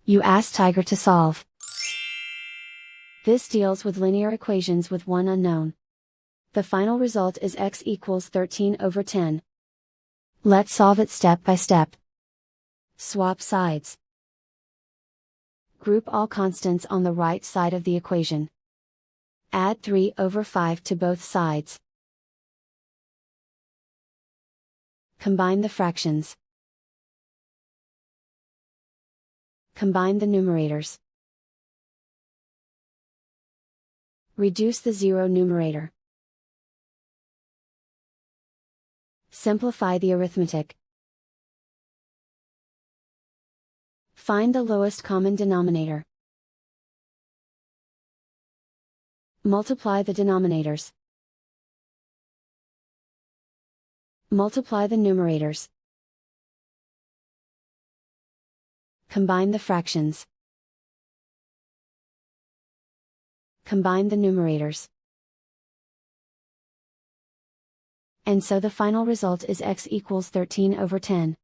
You ask Tiger to solve. This deals with linear equations with one unknown. The final result is x equals 13/10. Let's solve it step by step. Swap sides. Group all constants on the right side of the equation. Add 3/5 to both sides. Combine the fractions. Combine the numerators. Reduce the zero numerator. Simplify the arithmetic. Find the lowest common denominator. Multiply the denominators. Multiply the numerators. Combine the fractions. Combine the numerators. And so the final result is x equals 13/10.